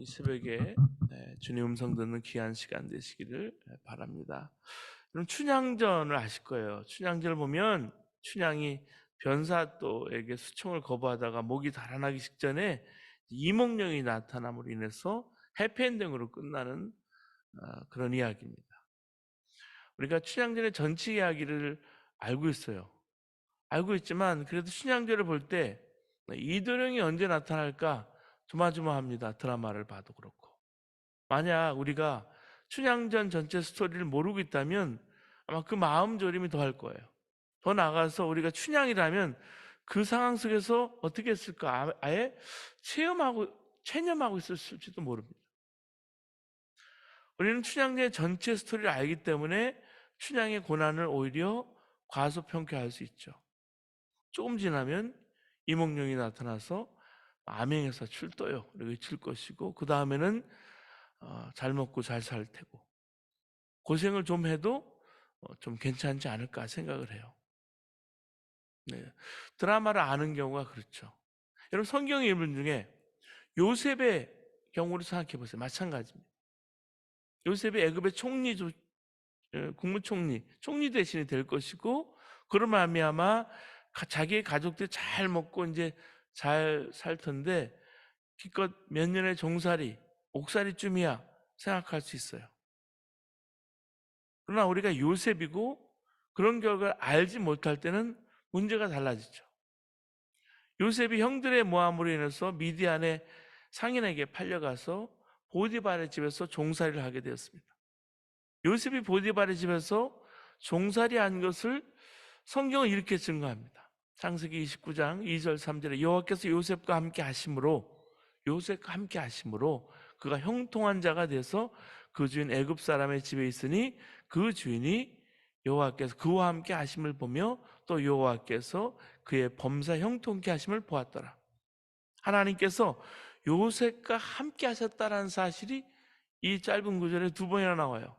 이 새벽에 주님 음성 듣는 귀한 시간 되시기를 바랍니다. 그럼 춘향전을 아실 거예요. 춘향전을 보면 춘향이 변사또에게 수청을 거부하다가 목이 달아나기 직전에 이몽룡이 나타남으로 인해서 해피엔딩으로 끝나는 그런 이야기입니다. 우리가 춘향전의 전체 이야기를 알고 있어요. 알고 있지만 그래도 춘향전을 볼 때 이도령이 언제 나타날까 조마조마합니다. 드라마를 봐도 그렇고. 만약 우리가 춘향전 전체 스토리를 모르고 있다면 아마 그 마음 졸임이 더 할 거예요. 더 나아가서 우리가 춘향이라면 그 상황 속에서 어떻게 했을까 아예 체념하고 있었을지도 모릅니다. 우리는 춘향전의 전체 스토리를 알기 때문에 춘향의 고난을 오히려 과소평가할 수 있죠. 조금 지나면 이몽룡이 나타나서 암행에서 출도요. 이렇게 칠 것이고 그 다음에는 잘 먹고 잘 살 테고 고생을 좀 해도 좀 괜찮지 않을까 생각을 해요. 네. 드라마를 아는 경우가 그렇죠. 여러분 성경 인물 중에 요셉의 경우를 생각해 보세요. 마찬가지입니다. 요셉이 애굽의 국무총리, 총리 대신이 될 것이고 그런 말미암아 자기의 가족들이 잘 먹고 이제 잘 살 텐데 기껏 몇 년의 종살이, 옥살이쯤이야 생각할 수 있어요. 그러나 우리가 요셉이고 그런 결과를 알지 못할 때는 문제가 달라지죠. 요셉이 형들의 모함으로 인해서 미디안의 상인에게 팔려가서 보디발의 집에서 종살이를 하게 되었습니다. 요셉이 보디발의 집에서 종살이 한 것을 성경은 이렇게 증거합니다. 창세기 29장 2절 3절에 여호와께서 요셉과 함께 하심으로 그가 형통한 자가 돼서 그 주인 애굽 사람의 집에 있으니 그 주인이 여호와께서 그와 함께 하심을 보며 또 여호와께서 그의 범사 형통케 하심을 보았더라. 하나님께서 요셉과 함께 하셨다는 사실이 이 짧은 구절에 두 번이나 나와요.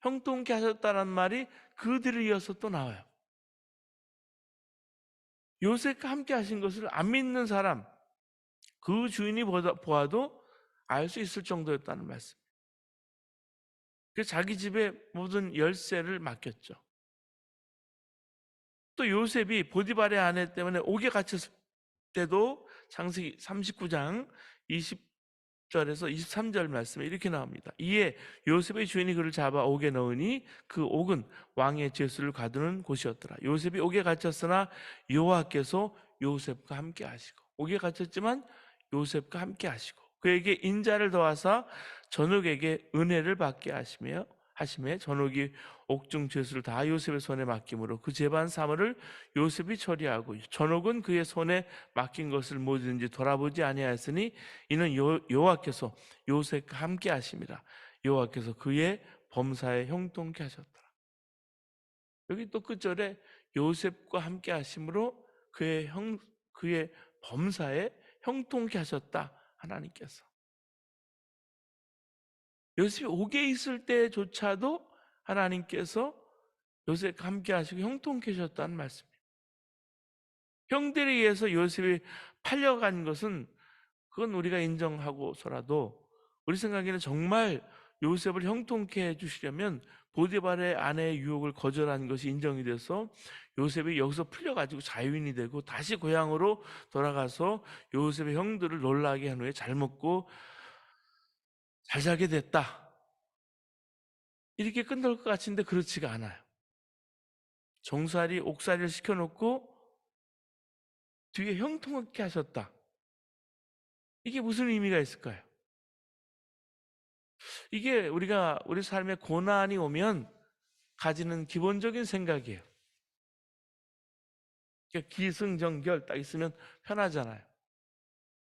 형통케 하셨다는 말이 그 뒤를 이어서 또 나와요. 요셉과 함께 하신 것을 안 믿는 사람, 그 주인이 보아도 알 수 있을 정도였다는 말씀. 그래서 자기 집에 모든 열쇠를 맡겼죠. 또 요셉이 보디발의 아내 때문에 옥에 갇혔을 때도 창세기 39장 20절에서 23절 말씀에 이렇게 나옵니다. 이에 요셉의 주인이 그를 잡아 옥에 넣으니 그 옥은 왕의 죄수를 가두는 곳이었더라. 요셉이 옥에 갇혔으나 여호와께서 요셉과 함께 하시고, 옥에 갇혔지만 요셉과 함께 하시고 그에게 인자를 더하사 전옥에게 은혜를 받게 하심에 전옥이 옥중 죄수를 다 요셉의 손에 맡김으로 그 재반 사물을 요셉이 처리하고 전옥은 그의 손에 맡긴 것을 뭐든지 돌아보지 아니하였으니 이는 여호와께서 요셉과 함께 하심이라. 여호와께서 그의 범사에 형통케 하셨더라. 여기 또 끝절에 요셉과 함께 하심으로 그의 범사에 형통케 하셨다. 하나님께서. 요셉이 옥에 있을 때조차도 하나님께서 요셉과 함께 하시고 형통케 하셨다는 말씀입니다. 형들에 의해서 요셉이 팔려간 것은 그건 우리가 인정하고서라도 우리 생각에는 정말 요셉을 형통케 해주시려면 보디발의 아내의 유혹을 거절한 것이 인정이 돼서 요셉이 여기서 풀려가지고 자유인이 되고 다시 고향으로 돌아가서 요셉의 형들을 놀라게 한 후에 잘 먹고 잘 살게 됐다. 이렇게 끝날 것 같은데 그렇지가 않아요. 종살이, 옥살이를 시켜놓고 뒤에 형통하게 하셨다. 이게 무슨 의미가 있을까요? 이게 우리가 우리 삶에 고난이 오면 가지는 기본적인 생각이에요. 그러니까 기승전결 딱 있으면 편하잖아요.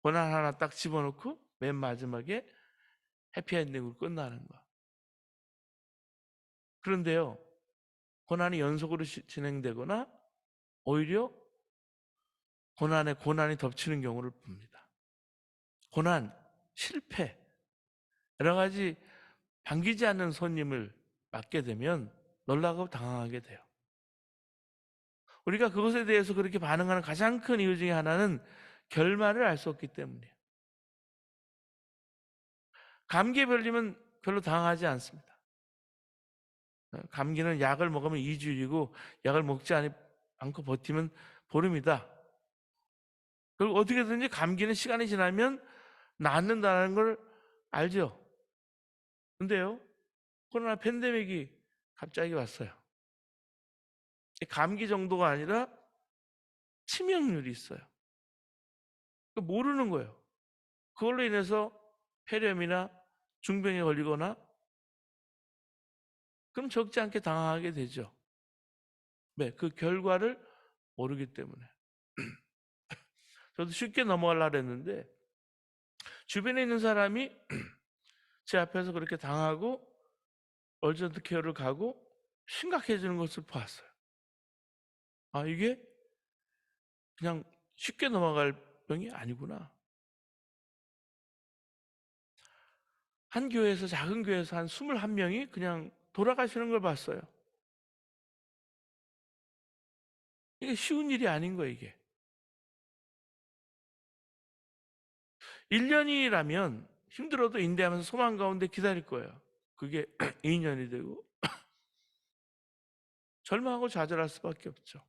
고난 하나 딱 집어넣고 맨 마지막에 해피엔딩으로 끝나는 거. 그런데요, 고난이 연속으로 진행되거나 오히려 고난에 고난이 덮치는 경우를 봅니다. 고난, 실패, 여러 가지 반기지 않는 손님을 맞게 되면 놀라고 당황하게 돼요. 우리가 그것에 대해서 그렇게 반응하는 가장 큰 이유 중에 하나는 결말을 알 수 없기 때문이에요. 결말을 알 수 없기 때문에. 그래서 고난이 연속으로 진행되거나 오히려 고난에 고난이 덮치는 경우를 봅니다. 고난, 실패, 여러 가지 반기지 않는 손님을 맞게 되면 놀라고 당황하게 돼요. 우리가 그것에 대해서 그렇게 반응하는 가장 큰 이유 중에 하나는 감기에 걸리면 별로 당하지 않습니다. 감기는 약을 먹으면 2주일이고 약을 먹지 않고 버티면 보름이다. 그리고 어떻게든지 감기는 시간이 지나면 낫는다는 걸 알죠. 근데요, 코로나 팬데믹이 갑자기 왔어요. 감기 정도가 아니라 치명률이 있어요. 모르는 거예요. 그걸로 인해서 폐렴이나 중병에 걸리거나 그럼 적지 않게 당하게 되죠. 네, 그 결과를 모르기 때문에. 저도 쉽게 넘어가려고 했는데 주변에 있는 사람이 제 앞에서 그렇게 당하고 얼전트 케어를 가고 심각해지는 것을 봤어요. 아, 이게 그냥 쉽게 넘어갈 병이 아니구나. 한 교회에서, 작은 교회에서 한 21명이 그냥 돌아가시는 걸 봤어요. 이게 쉬운 일이 아닌 거예요, 이게. 1년이라면 힘들어도 인내하면서 소망 가운데 기다릴 거예요. 그게 2년이 되고 절망하고 좌절할 수밖에 없죠.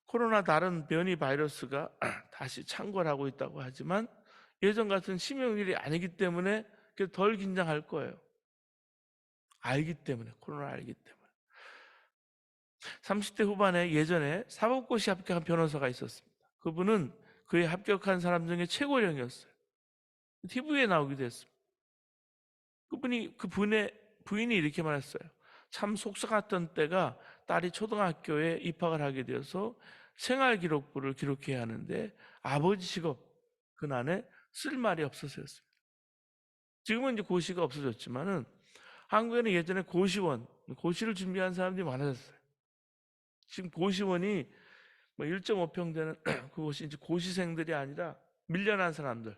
코로나 다른 변이 바이러스가 다시 창궐하고 있다고 하지만 예전 같은 치명률이 아니기 때문에 덜 긴장할 거예요. 알기 때문에, 코로나 알기 때문에. 30대 후반에 예전에 사법고시 합격한 변호사가 있었습니다. 그분은 그의 합격한 사람 중에 최고령이었어요. TV에 나오기도 했습니다. 그 분의 부인이 이렇게 말했어요. 참 속상했던 때가 딸이 초등학교에 입학을 하게 되어서 생활기록부를 기록해야 하는데 아버지 직업 그날에 쓸 말이 없어서였습니다. 지금은 이제 고시가 없어졌지만은 한국에는 예전에 고시를 준비한 사람들이 많아졌어요. 지금 고시원이 뭐 1.5평 되는 그곳이 이제 고시생들이 아니라 밀려난 사람들,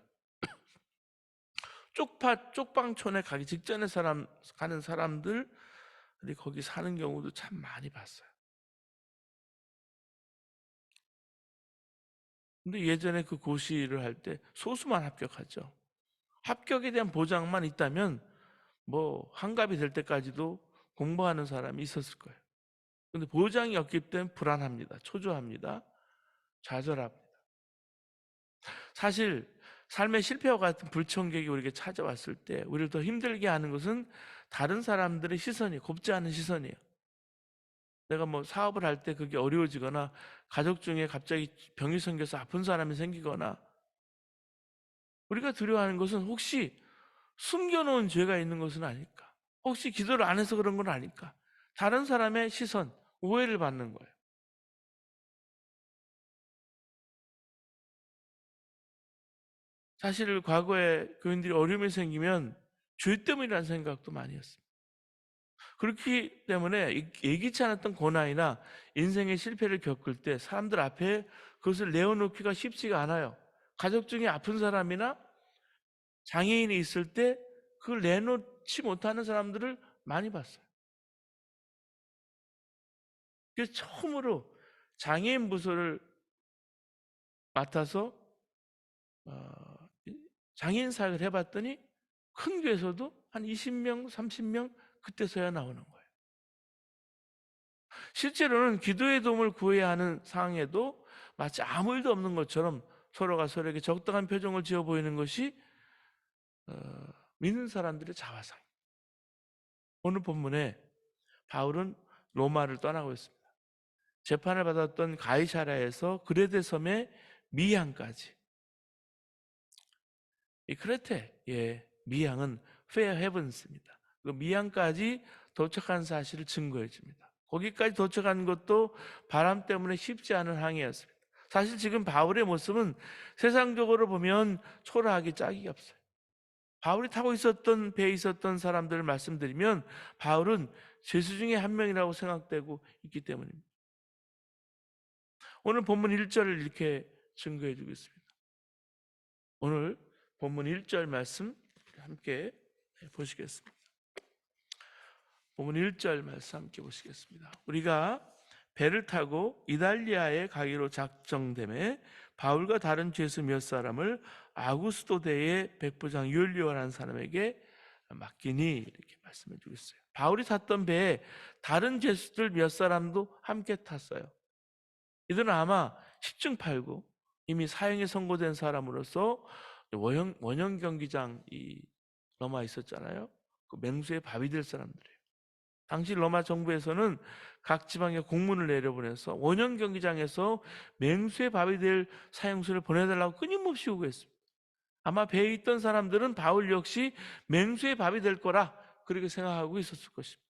쪽방촌에 가기 직전에 가는 사람들이 거기 사는 경우도 참 많이 봤어요. 근데 예전에 그 고시를 할 때 소수만 합격하죠. 합격에 대한 보장만 있다면 뭐 환갑이 될 때까지도 공부하는 사람이 있었을 거예요. 근데 보장이 없기 때문에 불안합니다. 초조합니다. 좌절합니다. 사실 삶의 실패와 같은 불청객이 우리에게 찾아왔을 때 우리를 더 힘들게 하는 것은 다른 사람들의 시선이 곱지 않은 시선이에요. 내가 뭐 사업을 할 때 그게 어려워지거나 가족 중에 갑자기 병이 생겨서 아픈 사람이 생기거나 우리가 두려워하는 것은 혹시 숨겨놓은 죄가 있는 것은 아닐까? 혹시 기도를 안 해서 그런 건 아닐까? 다른 사람의 시선, 오해를 받는 거예요. 사실 과거에 교인들이 어려움이 생기면 죄 때문이라는 생각도 많이 했습니다. 그렇기 때문에 예기치 않았던 고난이나 인생의 실패를 겪을 때 사람들 앞에 그것을 내어놓기가 쉽지가 않아요. 가족 중에 아픈 사람이나 장애인이 있을 때 그걸 내놓지 못하는 사람들을 많이 봤어요. 그래서 처음으로 장애인 부서를 맡아서 장애인 사역을 해봤더니 큰 교회에서도 한 20명, 30명 그때서야 나오는 거예요. 실제로는 기도의 도움을 구해야 하는 상황에도 마치 아무 일도 없는 것처럼 서로가 서로에게 적당한 표정을 지어 보이는 것이 믿는 사람들의 자화상. 오늘 본문에 바울은 로마를 떠나고 있습니다. 재판을 받았던 가이사랴에서 그레데 섬의 미향까지. 이 크레테의 미향은 페어 헤븐스입니다. 그 미향까지 도착한 사실을 증거해 줍니다. 거기까지 도착한 것도 바람 때문에 쉽지 않은 항해였습니다. 사실 지금 바울의 모습은 세상적으로 보면 초라하기 짝이 없어요. 바울이 타고 있었던 배에 있었던 사람들을 말씀드리면 바울은 죄수 중에 한 명이라고 생각되고 있기 때문입니다. 오늘 본문 1절을 이렇게 증거해 주고 있습니다. 오늘 본문 1절 말씀 함께 보시겠습니다. 본문 1절 말씀 함께 보시겠습니다. 우리가 배를 타고 이달리아에 가기로 작정됨에 바울과 다른 죄수 몇 사람을 아구스도 대의 백부장 율리오라는 사람에게 맡기니 이렇게 말씀해 주고 있어요. 바울이 탔던 배에 다른 죄수들 몇 사람도 함께 탔어요. 이들은 아마 10층 팔고 이미 사형에 선고된 사람으로서 원형 경기장 이 로마에 있었잖아요. 그 맹수의 밥이 될 사람들이에요. 당시 로마 정부에서는 각 지방에 공문을 내려보내서 원형 경기장에서 맹수의 밥이 될 사형수를 보내달라고 끊임없이 요구했습니다. 아마 배에 있던 사람들은 바울 역시 맹수의 밥이 될 거라 그렇게 생각하고 있었을 것입니다.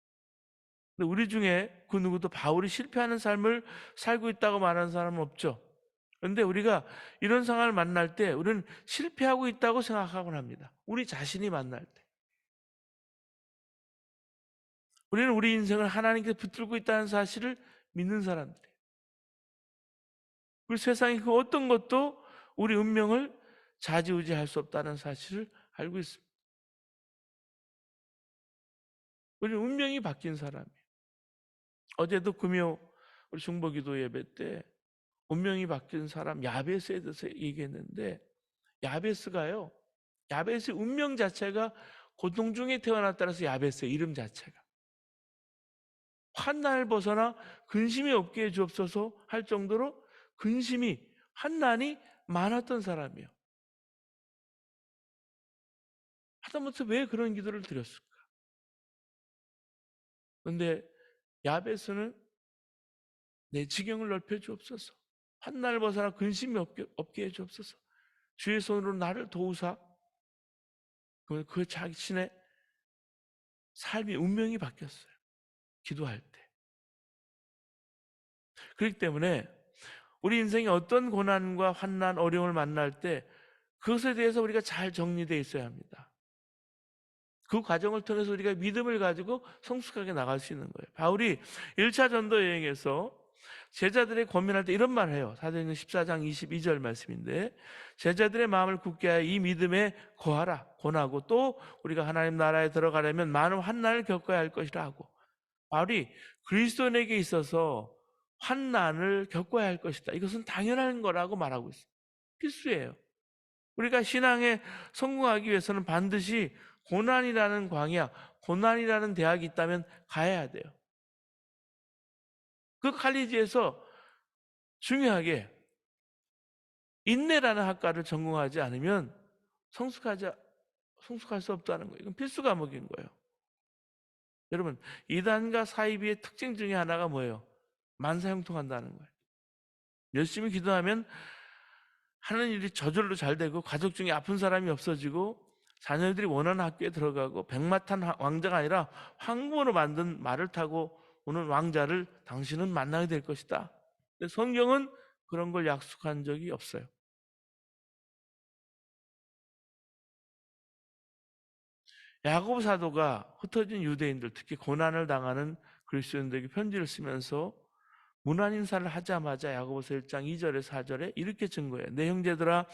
근데 우리 중에 그 누구도 바울이 실패하는 삶을 살고 있다고 말하는 사람은 없죠. 그런데 우리가 이런 상황을 만날 때 우리는 실패하고 있다고 생각하곤 합니다. 우리 자신이 만날 때. 우리는 우리 인생을 하나님께 붙들고 있다는 사실을 믿는 사람들이에요. 우리 세상의 그 어떤 것도 우리 운명을 좌지우지할 수 없다는 사실을 알고 있습니다. 우리는 운명이 바뀐 사람이에요. 어제도 금요 우리 중보기도 예배 때 운명이 바뀐 사람 야베스에 대해서 얘기했는데 야베스가요. 야베스의 운명 자체가 고통 중에 태어났다고 해서 야베스의 이름 자체가 환난을 벗어나 근심이 없게 해 주옵소서 할 정도로 근심이 환난이 많았던 사람이에요. 하다못해 왜 그런 기도를 드렸을까? 그런데 야베스는 내 지경을 넓혀 주옵소서. 환난을 벗어나 근심이 없게 해 주옵소서. 주의 손으로 나를 도우사. 그 자신의 삶의 운명이 바뀌었어요. 기도할 때. 그렇기 때문에 우리 인생에 어떤 고난과 환난, 어려움을 만날 때 그것에 대해서 우리가 잘 정리되어 있어야 합니다. 그 과정을 통해서 우리가 믿음을 가지고 성숙하게 나갈 수 있는 거예요. 바울이 1차 전도 여행에서 제자들의 고민할 때 이런 말을 해요. 사도행전 14장 22절 말씀인데 제자들의 마음을 굳게 하여 이 믿음에 거하라. 권하고 또 우리가 하나님 나라에 들어가려면 많은 환난을 겪어야 할 것이라 하고 바울이 그리스도인에게 있어서 환난을 겪어야 할 것이다. 이것은 당연한 거라고 말하고 있어요. 필수예요. 우리가 신앙에 성공하기 위해서는 반드시 고난이라는 광야, 고난이라는 대학이 있다면 가야 돼요. 그 칼리지에서 중요하게 인내라는 학과를 전공하지 않으면 성숙할 수 없다는 거예요. 이건 필수 과목인 거예요. 여러분, 이단과 사이비의 특징 중에 하나가 뭐예요? 만사형통한다는 거예요. 열심히 기도하면 하는 일이 저절로 잘 되고 가족 중에 아픈 사람이 없어지고 자녀들이 원하는 학교에 들어가고 백마탄 왕자가 아니라 황금으로 만든 말을 타고 오는 왕자를 당신은 만나게 될 것이다. 근데 성경은 그런 걸 약속한 적이 없어요. 야고보 사도가 흩어진 유대인들, 특히 고난을 당하는 그리스도인들에게 편지를 쓰면서 문안 인사를 하자마자 야고보서 1장 2절에 4절에 이렇게 증거해요. 내 형제들아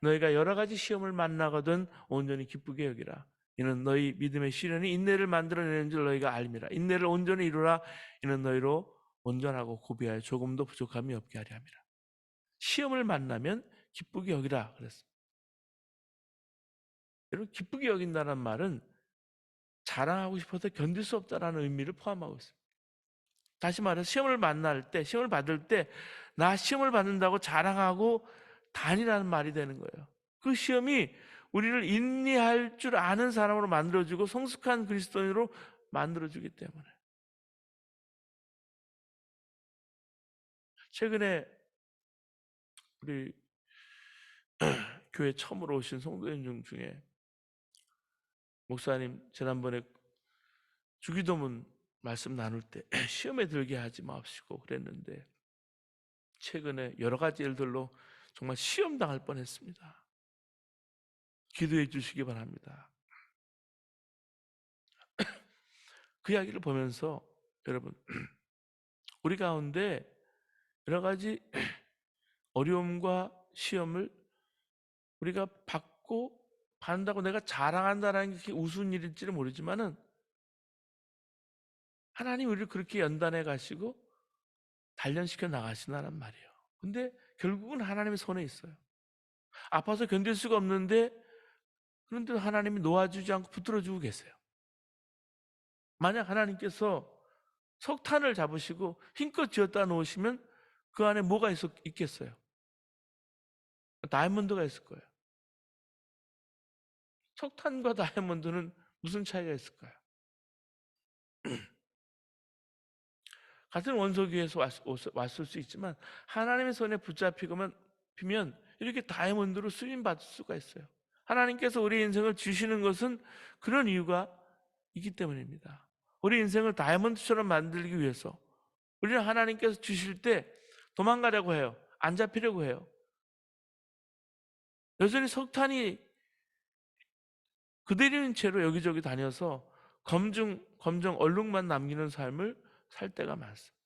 너희가 여러 가지 시험을 만나거든 온전히 기쁘게 여기라. 이는 너희 믿음의 시련이 인내를 만들어내는 줄 너희가 알미라. 인내를 온전히 이루라. 이는 너희로 온전하고 고비하여 조금도 부족함이 없게 하려 함이라. 시험을 만나면 기쁘게 여기라 그랬습니다. 여러분 기쁘게 여긴다는 말은 자랑하고 싶어서 견딜 수 없다는 의미를 포함하고 있습니다. 다시 말해서 시험을 만날 때, 시험을 받을 때 나 시험을 받는다고 자랑하고 다니라는 말이 되는 거예요. 그 시험이 우리를 인내할 줄 아는 사람으로 만들어주고 성숙한 그리스도인으로 만들어주기 때문에. 최근에 우리 교회 처음으로 오신 성도님 중에 목사님 지난번에 주기도문 말씀 나눌 때 시험에 들게 하지 마시고 그랬는데 최근에 여러 가지 일들로 정말 시험 당할 뻔했습니다. 기도해 주시기 바랍니다. 그 이야기를 보면서 여러분 우리 가운데 여러 가지 어려움과 시험을 우리가 받는다고 내가 자랑한다는 게 우스운 일일지는 모르지만은 하나님 우리를 그렇게 연단해 가시고 단련시켜 나가신다는 말이에요. 근데 결국은 하나님의 손에 있어요. 아파서 견딜 수가 없는데 그런데 하나님이 놓아주지 않고 붙들어주고 계세요. 만약 하나님께서 석탄을 잡으시고 힘껏 쥐었다 놓으시면 그 안에 뭐가 있겠어요? 다이아몬드가 있을 거예요. 석탄과 다이아몬드는 무슨 차이가 있을까요? 같은 원소기에서 왔을 수 있지만 하나님의 손에 붙잡히면 이렇게 다이아몬드로 쓰임받을 수가 있어요. 하나님께서 우리 인생을 주시는 것은 그런 이유가 있기 때문입니다. 우리 인생을 다이아몬드처럼 만들기 위해서 우리는 하나님께서 주실 때 도망가려고 해요. 안 잡히려고 해요. 여전히 석탄이 그대로인 채로 여기저기 다녀서 검정 얼룩만 남기는 삶을 살 때가 많습니다.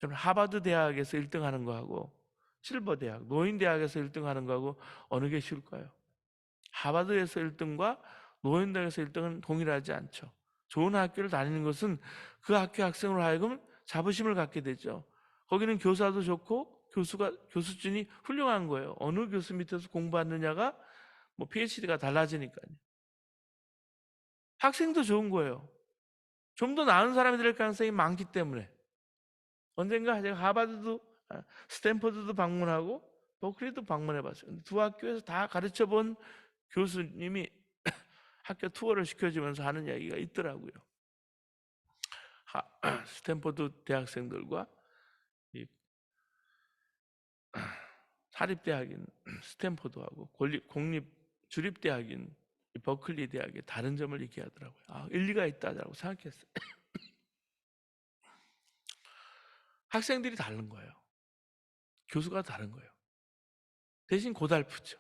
하버드 대학에서 1등 하는 거하고 실버 대학, 노인 대학에서 1등 하는 거하고 어느 게 쉬울까요? 하버드에서 1등과 노인 대학에서 1등은 동일하지 않죠. 좋은 학교를 다니는 것은 그 학교 학생으로 하여금 자부심을 갖게 되죠. 거기는 교사도 좋고 교수진이 훌륭한 거예요. 어느 교수 밑에서 공부하느냐가 뭐 PhD가 달라지니까요. 학생도 좋은 거예요. 좀 더 나은 사람이 될 가능성이 많기 때문에. 언젠가 제가 하버드도 스탠퍼드도 방문하고 버클리도 방문해봤어요. 두 학교에서 다 가르쳐본 교수님이 학교 투어를 시켜주면서 하는 이야기가 있더라고요. 스탠퍼드 대학생들과 이 사립대학인 스탠퍼드하고 공립 주립대학인 버클리 대학의 다른 점을 얘기하더라고요. 일리가 있다라고 생각했어요. 학생들이 다른 거예요. 교수가 다른 거예요. 대신 고달프죠.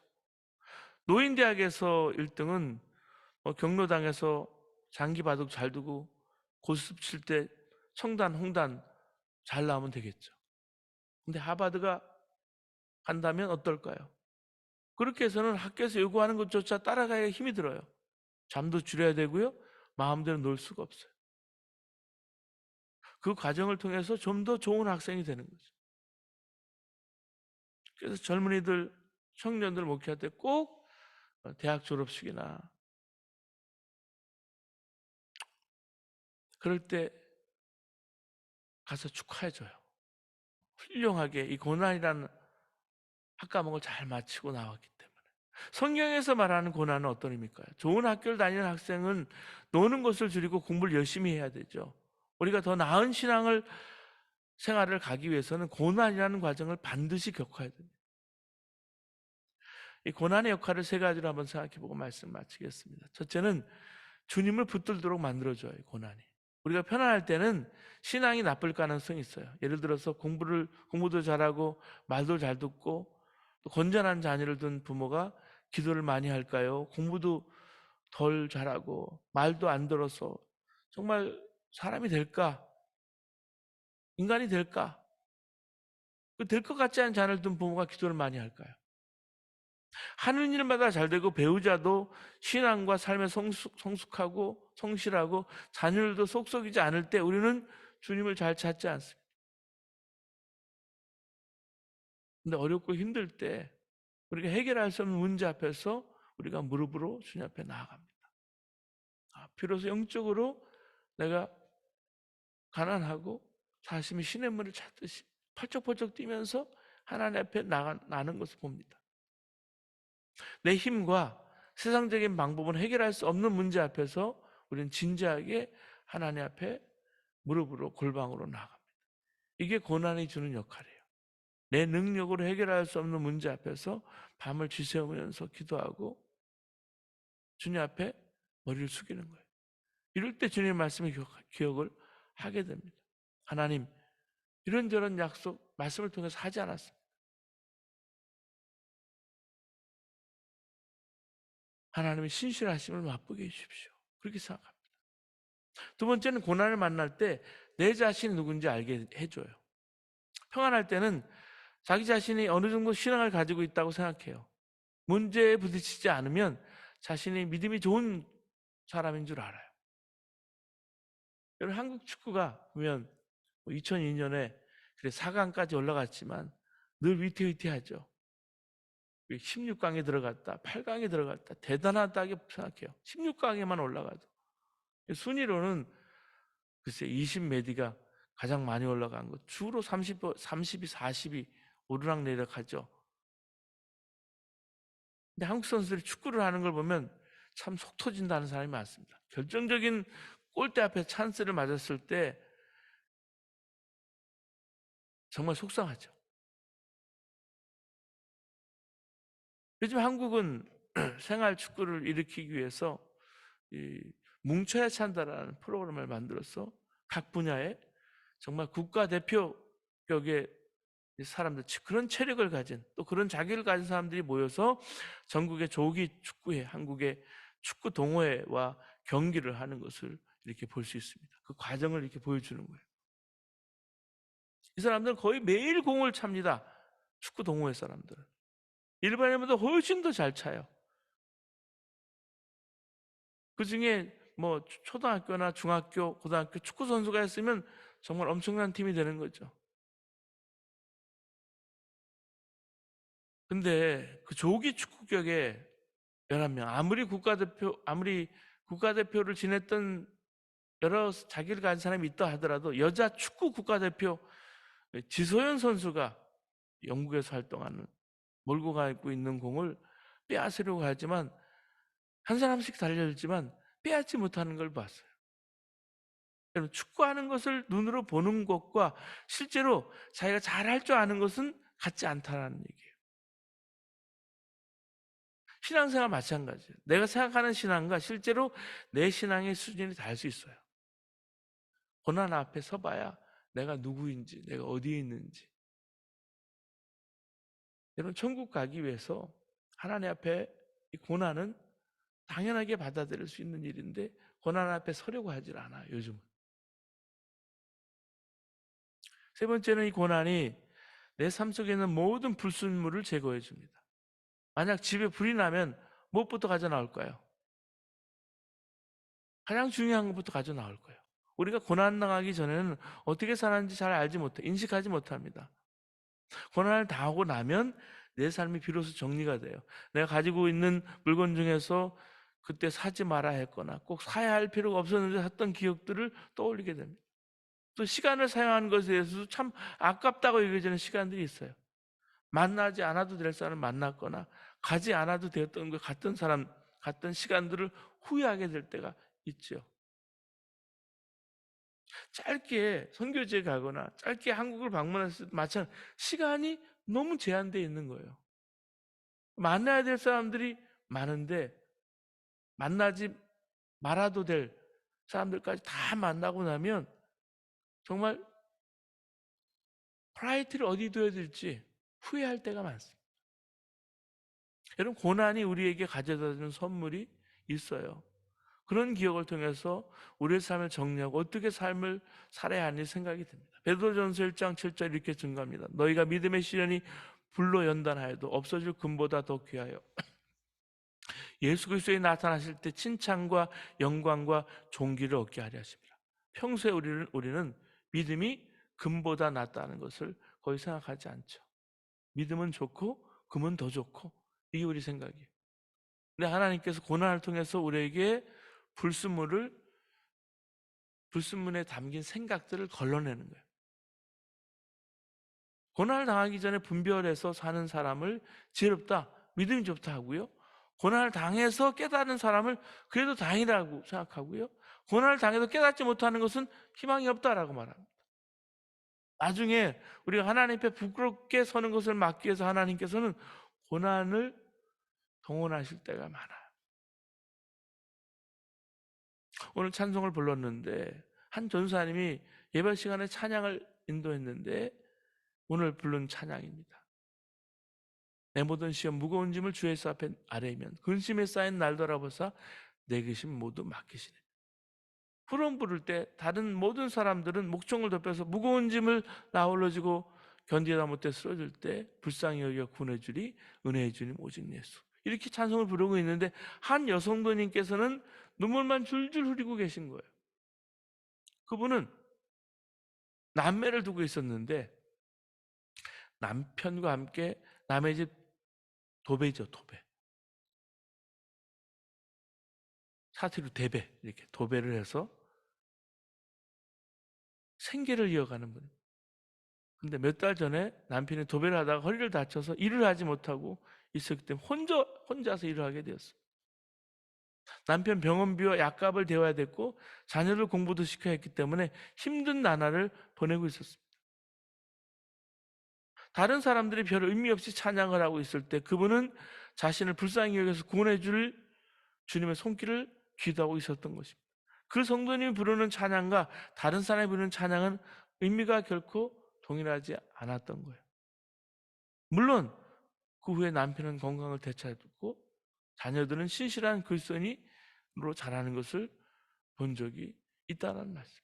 노인대학에서 1등은 경로당에서 장기 바둑 잘 두고 고스톱 칠 때 청단, 홍단 잘 나오면 되겠죠. 근데 하버드가 간다면 어떨까요? 그렇게 해서는 학교에서 요구하는 것조차 따라가기가 힘이 들어요. 잠도 줄여야 되고요. 마음대로 놀 수가 없어요. 그 과정을 통해서 좀 더 좋은 학생이 되는 거죠. 그래서 젊은이들, 청년들 목회할 때 꼭 대학 졸업식이나 그럴 때 가서 축하해줘요. 훌륭하게 이 고난이라는 학과목을 잘 마치고 나왔기 때문에. 성경에서 말하는 고난은 어떤 의미일까요? 좋은 학교를 다니는 학생은 노는 것을 줄이고 공부를 열심히 해야 되죠. 우리가 더 나은 생활을 가기 위해서는 고난이라는 과정을 반드시 겪어야 됩니다. 이 고난의 역할을 세 가지로 한번 생각해보고 말씀 마치겠습니다. 첫째는 주님을 붙들도록 만들어줘요. 고난이. 우리가 편안할 때는 신앙이 나쁠 가능성이 있어요. 예를 들어서 공부도 잘하고 말도 잘 듣고 또 건전한 자녀를 둔 부모가 기도를 많이 할까요? 공부도 덜 잘하고 말도 안 들어서 정말 사람이 될까? 인간이 될까? 될 것 같지 않은 자녀를 둔 부모가 기도를 많이 할까요? 하는 일마다 잘 되고 배우자도 신앙과 삶에 성숙하고 성실하고 자녀들도 속썩이지 않을 때 우리는 주님을 잘 찾지 않습니다. 근데 어렵고 힘들 때 우리가 해결할 수 없는 문제 앞에서 우리가 무릎으로 주님 앞에 나아갑니다. 비로소 영적으로 내가 가난하고 사심이 시냇물을 찾듯이 펄쩍펄쩍 뛰면서 하나님 앞에 나는 것을 봅니다. 내 힘과 세상적인 방법은 해결할 수 없는 문제 앞에서 우리는 진지하게 하나님 앞에 무릎으로 골방으로 나아갑니다. 이게 고난이 주는 역할이에요. 내 능력으로 해결할 수 없는 문제 앞에서 밤을 지새우면서 기도하고 주님 앞에 머리를 숙이는 거예요. 이럴 때 주님의 말씀을 기억을 하게 됩니다. 하나님, 이런저런 약속 말씀을 통해서 하지 않았습니다. 하나님의 신실하심을 맛보게 해주십시오. 그렇게 생각합니다. 두 번째는 고난을 만날 때 내 자신이 누군지 알게 해줘요. 평안할 때는 자기 자신이 어느 정도 신앙을 가지고 있다고 생각해요. 문제에 부딪히지 않으면 자신이 믿음이 좋은 사람인 줄 알아요. 여러분, 한국 축구가 보면 2002년에 4강까지 올라갔지만 늘 위태위태하죠. 16강에 들어갔다, 8강에 들어갔다. 대단하다고 생각해요. 16강에만 올라가도. 순위로는 글쎄 20메디가 가장 많이 올라간 것. 주로 30이 40이 오르락내리락하죠. 근데 한국 선수들이 축구를 하는 걸 보면 참 속 터진다는 사람이 많습니다. 결정적인 골대 앞에 찬스를 맞았을 때 정말 속상하죠. 요즘 한국은 생활 축구를 일으키기 위해서 이 뭉쳐야 찬다라는 프로그램을 만들어서 각 분야에 정말 국가대표격의 사람들, 그런 체력을 가진 또 그런 자기를 가진 사람들이 모여서 전국의 조기 축구회, 한국의 축구 동호회와 경기를 하는 것을 이렇게 볼 수 있습니다. 그 과정을 이렇게 보여주는 거예요. 이 사람들은 거의 매일 공을 찹니다. 축구 동호회 사람들은. 일반인보다 훨씬 더 잘 차요. 그 중에 뭐 초등학교나 중학교, 고등학교 축구 선수가 했으면 정말 엄청난 팀이 되는 거죠. 근데 그 조기 축구격에 11명, 아무리 국가대표를 지냈던 여러 자기를 가진 사람이 있다 하더라도 여자 축구 국가대표 지소연 선수가 영국에서 활동하는 몰고 가고 있는 공을 빼앗으려고 하지만 한 사람씩 달려들지만 빼앗지 못하는 걸 봤어요. 여러분, 축구하는 것을 눈으로 보는 것과 실제로 자기가 잘할 줄 아는 것은 같지 않다는 얘기예요. 신앙생활 마찬가지예요. 내가 생각하는 신앙과 실제로 내 신앙의 수준이 다를 수 있어요. 고난 앞에 서봐야 내가 누구인지, 내가 어디에 있는지. 여러분, 천국 가기 위해서 하나님 앞에 이 고난은 당연하게 받아들일 수 있는 일인데 고난 앞에 서려고 하질 않아요, 요즘은. 세 번째는 이 고난이 내 삶 속에 있는 모든 불순물을 제거해 줍니다. 만약 집에 불이 나면 무엇부터 가져 나올까요? 가장 중요한 것부터 가져 나올 거예요. 우리가 고난 당하기 전에는 어떻게 살았는지 잘 알지 못해, 인식하지 못합니다. 고난을 당하고 나면 내 삶이 비로소 정리가 돼요. 내가 가지고 있는 물건 중에서 그때 사지 말아야 했거나 꼭 사야 할 필요가 없었는데 샀던 기억들을 떠올리게 됩니다. 또 시간을 사용하는 것에 대해서도 참 아깝다고 여겨지는 시간들이 있어요. 만나지 않아도 될 사람을 만났거나 가지 않아도 되었던 것 같던 사람, 같던 시간들을 후회하게 될 때가 있죠. 짧게 선교지에 가거나 짧게 한국을 방문했을 때 마찬가지 시간이 너무 제한되어 있는 거예요. 만나야 될 사람들이 많은데 만나지 말아도 될 사람들까지 다 만나고 나면 정말 프라이어티를 어디 둬야 될지 후회할 때가 많습니다. 여러분, 고난이 우리에게 가져다 주는 선물이 있어요. 그런 기억을 통해서 우리의 삶을 정리하고 어떻게 삶을 살아야 하는지 생각이 듭니다. 베드로전서 1장 7절 이렇게 증가합니다. 너희가 믿음의 시련이 불로 연단하여도 없어질 금보다 더 귀하여 예수 그리스도에 나타나실 때 칭찬과 영광과 존귀를 얻게 하려 하십니다. 평소에 우리는 믿음이 금보다 낫다는 것을 거의 생각하지 않죠. 믿음은 좋고 금은 더 좋고 이게 우리 생각이에요. 근데 하나님께서 고난을 통해서 우리에게 불순물에 담긴 생각들을 걸러내는 거예요. 고난을 당하기 전에 분별해서 사는 사람을 지혜롭다, 믿음이 좋다 하고요. 고난을 당해서 깨닫는 사람을 그래도 다행이라고 생각하고요. 고난을 당해서 깨닫지 못하는 것은 희망이 없다라고 말합니다. 나중에 우리가 하나님 앞에 부끄럽게 서는 것을 막기 위해서 하나님께서는 고난을 동원하실 때가 많아요. 오늘 찬송을 불렀는데 한 전사님이 예배 시간에 찬양을 인도했는데 오늘 부른 찬양입니다. 내 모든 시험 무거운 짐을 주 예수 앞에 아뢰면 근심에 쌓인 날 돌아보사 내 근심 모두 맡기시네. 후렴 부를 때 다른 모든 사람들은 목청을 덮여서 무거운 짐을 나홀로 지고 견디다 못해 쓰러질 때 불쌍히 여겨 구원해주리 은혜의 주님 오직 예수. 이렇게 찬송을 부르고 있는데 한 여성도님께서는 눈물만 줄줄 흐리고 계신 거예요. 그분은 남매를 두고 있었는데 남편과 함께 남의 집 도배죠, 도배. 사투리로 대배, 이렇게 도배를 해서 생계를 이어가는 분. 근데 몇 달 전에 남편이 도배를 하다가 허리를 다쳐서 일을 하지 못하고 있었기 때문에 혼자서 일을 하게 되었어요. 남편 병원비와 약값을 대와야 됐고 자녀들 공부도 시켜야 했기 때문에 힘든 나날을 보내고 있었습니다. 다른 사람들이 별 의미 없이 찬양을 하고 있을 때 그분은 자신을 불쌍히 여겨서 구원해 줄 주님의 손길을 기도하고 있었던 것입니다. 그 성도님이 부르는 찬양과 다른 사람이 부르는 찬양은 의미가 결코 동일하지 않았던 거예요. 물론 그 후에 남편은 건강을 되찾고 자녀들은 신실한 그리스도인으로 자라는 것을 본 적이 있다는 말씀.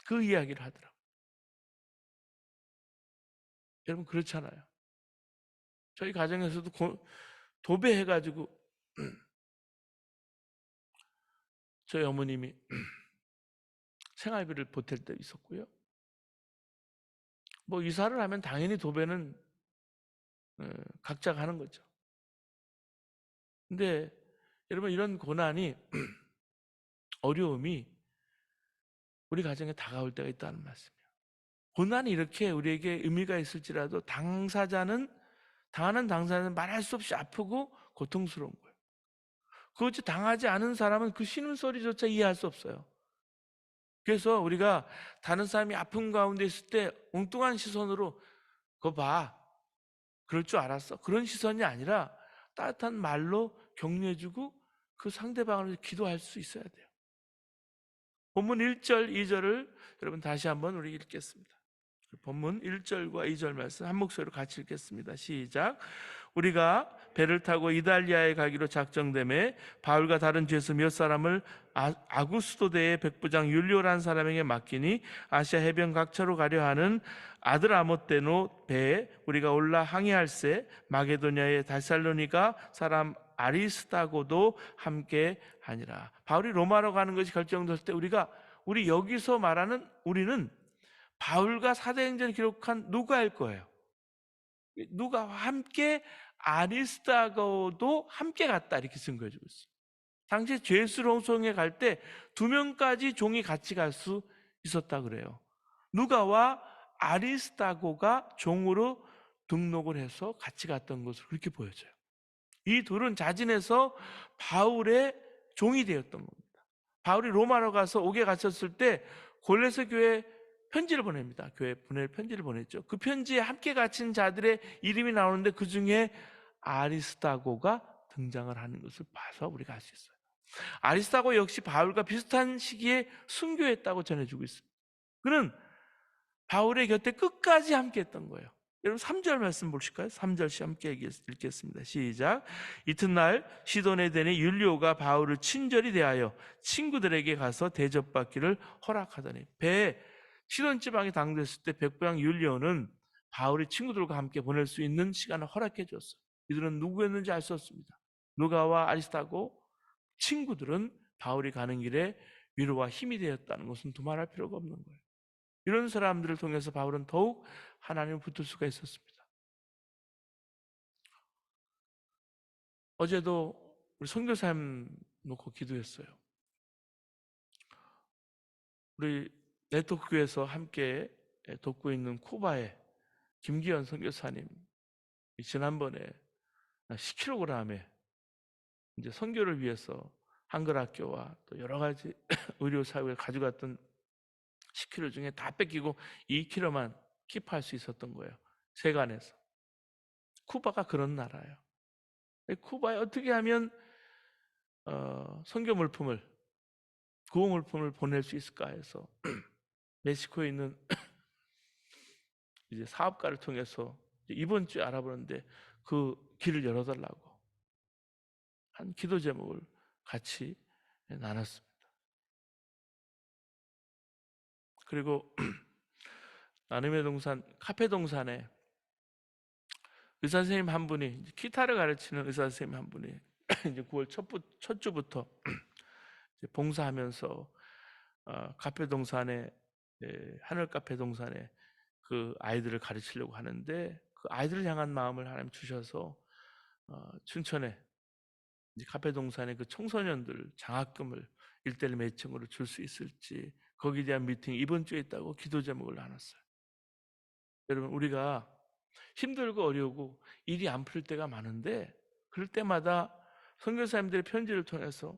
그 이야기를 하더라고요. 여러분 그렇잖아요. 저희 가정에서도 도배해가지고 저희 어머님이 생활비를 보탤 때 있었고요. 뭐 이사를 하면 당연히 도배는 각자가 하는 거죠. 근데 여러분 이런 고난이 어려움이 우리 가정에 다가올 때가 있다는 말씀이에요. 고난이 이렇게 우리에게 의미가 있을지라도 당하는 당사자는 말할 수 없이 아프고 고통스러운 거예요. 그것이 당하지 않은 사람은 그 신음소리조차 이해할 수 없어요. 그래서 우리가 다른 사람이 아픔 가운데 있을 때 엉뚱한 시선으로 그거 봐, 그럴 줄 알았어, 그런 시선이 아니라 따뜻한 말로 격려해주고 그 상대방을 기도할 수 있어야 돼요. 본문 1절, 2절을 여러분 다시 한번 우리 읽겠습니다. 본문 1절과 2절 말씀 한 목소리로 같이 읽겠습니다. 시작. 우리가 배를 타고 이달리아에 가기로 작정되매 바울과 다른 죄수 몇 사람을 아구스도대의 백부장 율리오라는 사람에게 맡기니 아시아 해변 각처로 가려 하는 아드라모테노 배에 우리가 올라 항해할새 마게도냐의 달살로니가 사람 아리스다고도 함께 하니라. 바울이 로마로 가는 것이 결정됐을 때 우리 여기서 말하는 우리는 바울과 사도행전을 기록한 누가일 거예요. 누가와 함께 아리스다고도 함께 갔다 이렇게 증거해주고 있어요. 당시 죄수롱송에 갈 때 2명까지 종이 같이 갈 수 있었다 그래요. 누가와 아리스다고가 종으로 등록을 해서 같이 갔던 것으로 그렇게 보여져요. 이 둘은 자진해서 바울의 종이 되었던 겁니다. 바울이 로마로 가서 옥에 갇혔을 때 골레스 교회에 편지를 보냅니다. 교회 보낼 편지를 보냈죠. 그 편지에 함께 갇힌 자들의 이름이 나오는데 그 중에 아리스다고가 등장을 하는 것을 봐서 우리가 알 수 있어요. 아리스다고 역시 바울과 비슷한 시기에 순교했다고 전해주고 있습니다. 그는 바울의 곁에 끝까지 함께 했던 거예요. 여러분 3절 말씀 보실까요? 3절씩 함께 읽겠습니다. 시작. 이튿날 시돈에 되니 율리오가 바울을 친절히 대하여 친구들에게 가서 대접받기를 허락하더니 배에 시돈 지방에 당도했을 때 백부장 율리오는 바울이 친구들과 함께 보낼 수 있는 시간을 허락해 줬어요. 이들은 누구였는지 알 수 없습니다. 누가와 아리스타고 친구들은 바울이 가는 길에 위로와 힘이 되었다는 것은 두말할 필요가 없는 거예요. 이런 사람들을 통해서 바울은 더욱 하나님을 붙들 수가 있었습니다. 어제도 우리 선교사님 놓고 기도했어요. 우리 네트워크에서 함께 돕고 있는 쿠바의 김기현 선교사님 지난번에 10kg의 이제 선교를 위해서 한글학교와 또 여러 가지 의료 사역을 가져갔던 10kg 중에 다 뺏기고 2kg만 킵할 수 있었던 거예요. 세관에서. 쿠바가 그런 나라예요. 쿠바에 어떻게 하면 선교 물품을 구호 물품을 보낼 수 있을까 해서 멕시코에 있는 이제 사업가를 통해서 이번 주에 알아보는데 그 길을 열어달라고 한 기도 제목을 같이 나눴습니다. 그리고 나눔의 동산 카페 동산에 의사 선생님 한 분이 기타를 가르치는 의사 선생님 한 분이 이제 9월 첫 주부터 봉사하면서 카페 동산에 하늘 카페 동산에 그 아이들을 가르치려고 하는데 그 아이들을 향한 마음을 하나님 주셔서 춘천에 이제 카페동산에 그 청소년들 장학금을 1:1 매칭으로 줄 수 있을지 거기에 대한 미팅이 이번 주에 있다고 기도 제목을 나눴어요. 여러분 우리가 힘들고 어려우고 일이 안 풀릴 때가 많은데 그럴 때마다 선교사님들의 편지를 통해서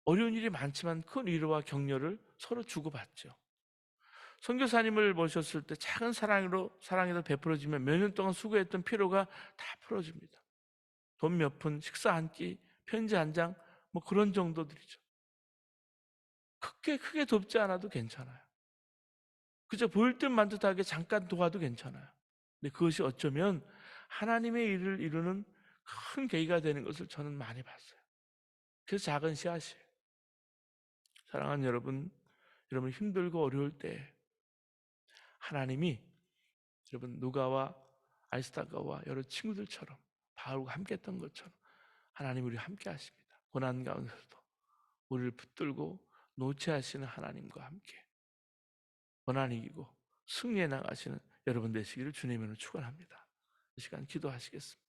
어려운 일이 많지만 큰 위로와 격려를 서로 주고받죠. 선교사님을 모셨을 때 작은 사랑이라도 베풀어지면 몇 년 동안 수고했던 피로가 다 풀어집니다. 돈 몇 푼, 식사 한 끼, 편지 한 장, 뭐 그런 정도들이죠. 크게 돕지 않아도 괜찮아요. 그저 보일 듯 만 듯하게 잠깐 도와도 괜찮아요. 근데 그것이 어쩌면 하나님의 일을 이루는 큰 계기가 되는 것을 저는 많이 봤어요. 그래서 작은 씨앗이에요. 사랑하는 여러분, 여러분 힘들고 어려울 때 하나님이 여러분 누가와 아리스다가와 여러 친구들처럼 바울과 함께했던 것처럼 하나님 우리 함께 하십니다. 고난 가운데서도 우리를 붙들고 노체하시는 하나님과 함께 고난 이기고 승리해 나가시는 여러분 되시기를 주님으로 축원합니다. 이 시간 기도하시겠습니다.